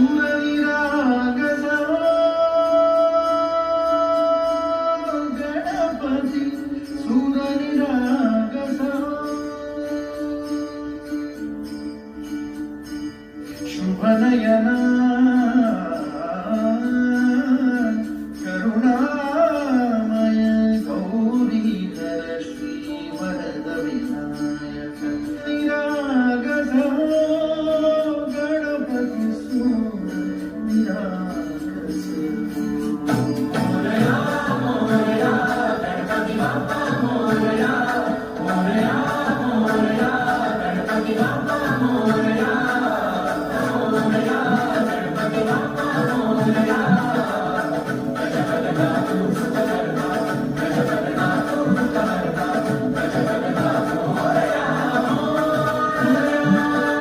सूरविरागसा गणपती सूरविरागसा शुभनयना करुणामय गौरीधर श्रीवरद विनायक विरागसा गणपती सूरविरागसा मोरया मोरया गणपती बाप्पा मोरया मोरया मोरया गणपती बाप्पा मोरया